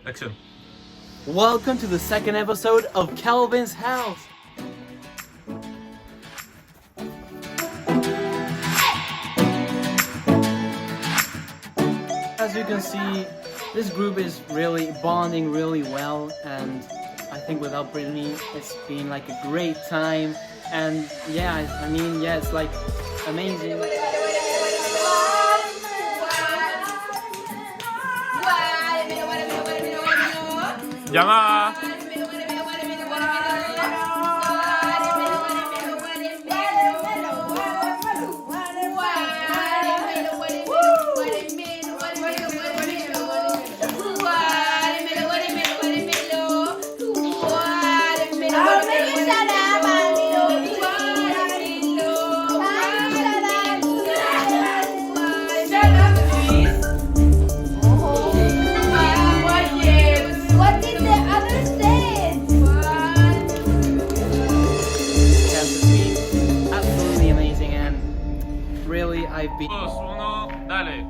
Action. Welcome to the second episode of Calvin's House. As you can see, this group is really bonding really well, and I think without Brittany, it's been like a great time. And yeah, it's like amazing. Llama. I've been. Uno, dale.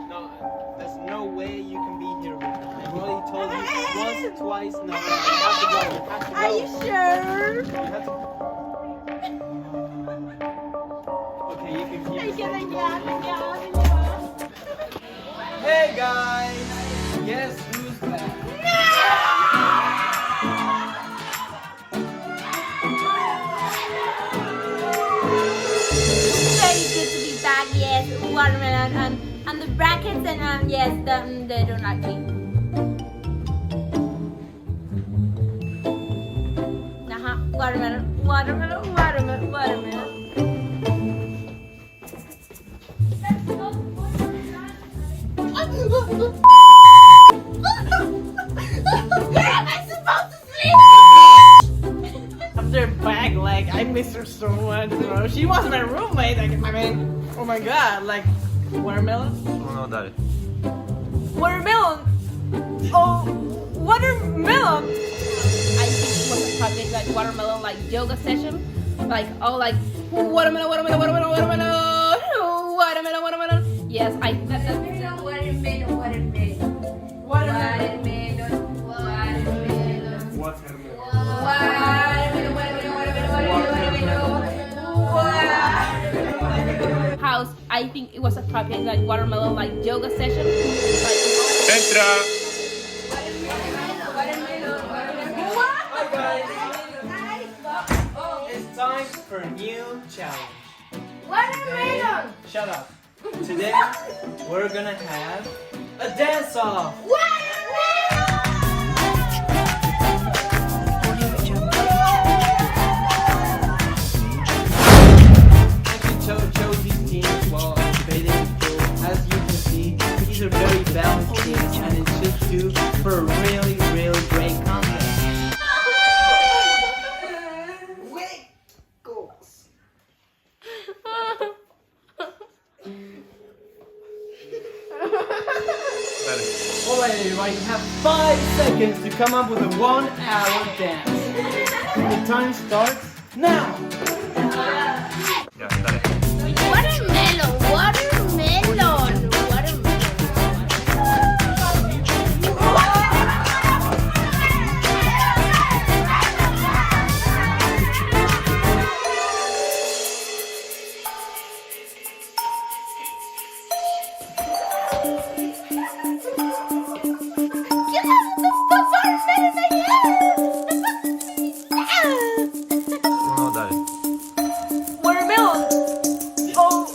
No, there's no way you can be here with me. I've already told you once, twice. No, you have to go. You have to go. Are you sure? You have to... Okay, you can keep it. Hey guys! Guess who's back? Yes, watermelon and the brackets and yes, they don't like me. Watermelon. I'm supposed to sleep. After back, like I miss her so much, bro. She was my roommate. Like, I mean, oh my god, like watermelon. Uno, dale. Watermelon. Oh, watermelon. I think it was a project like watermelon, like yoga session, like all like watermelon. Yes, I. House. I think it was a project like watermelon, like yoga session. Entra. It's time for a new challenge. Watermelon. Shut up. Today, we're gonna have a dance-off. Chose these teams while debating. As you can see, these are very balanced teams, and it should do for a really, really great contest. Wait, goals. Dale. Alright, everybody, you have 5 seconds to come up with a 1-hour dance. The time starts now. Ya, dale. Watermelon. Uno, dale. Watermelon. Oh,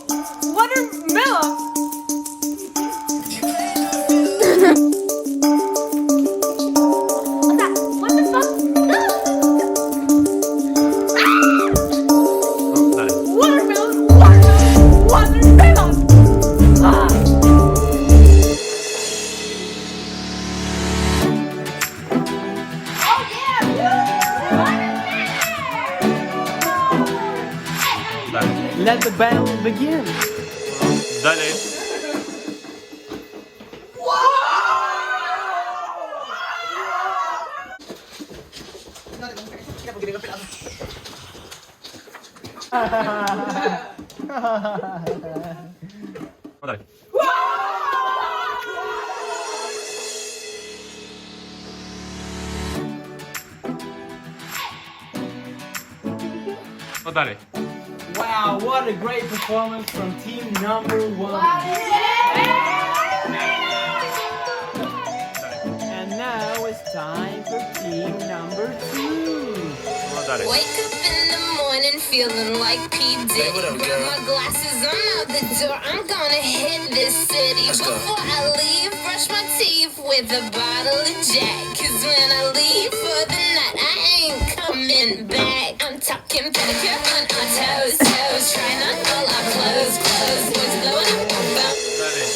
watermelon. What the fuck? Dale. Watermelon. Dale. Let the battle begin. Dale. Dale. No dalej. Wow, what a great performance from team number 1. And now it's time for team number 2. No dalej. Wake up in the morning feeling like P. Diddy. Grab my glasses, I'm out the door. I'm gonna hit this city. Before I leave, brush my teeth with a bottle of Jack. Cause when I leave for the night, I ain't coming back. I'm talking pedicure on our toes, toes. Trying on all our clothes, clothes. What's blowing up my phone? Dalej.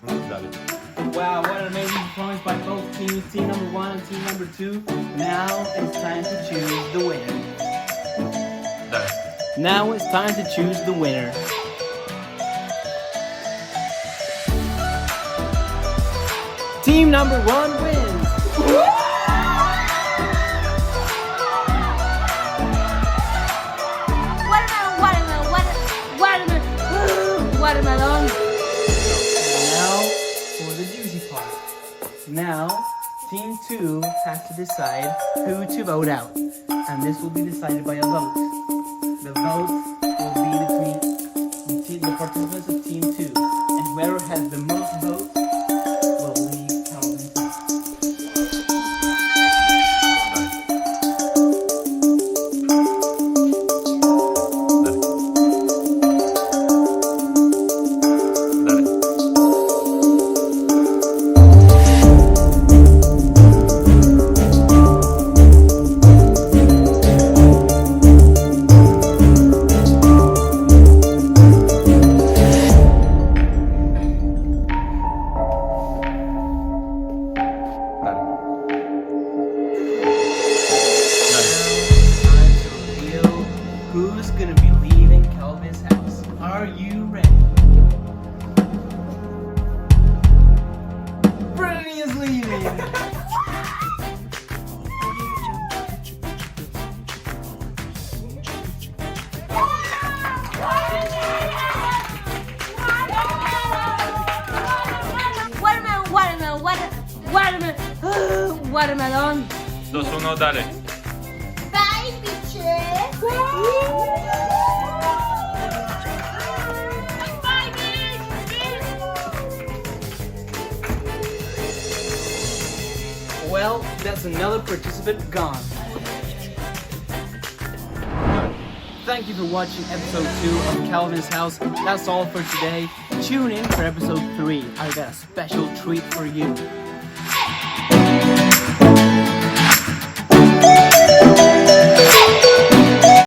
No dalej. Wow, what an amazing performance by both teams, team number 1 and team number 2. Now it's time to choose the winner. Dalej. Now it's time to choose the winner. Team number 1 wins. Watermelon. Now for the juicy part. Now, team 2 has to decide who to vote out. And this will be decided by a vote. The vote will be between the participants of team 2. And whoever has the most votes will leave Calvin's house. Who's gonna be leaving Calvin's house? Are you ready? Brittany is leaving! Watermelon. 2-1 dalej. Bye, bitches. Bye, bitches. Well, that's another participant gone. Thank you for watching episode 2 of Calvin's House. That's all for today. Tune in for episode 3. I got a special treat for you.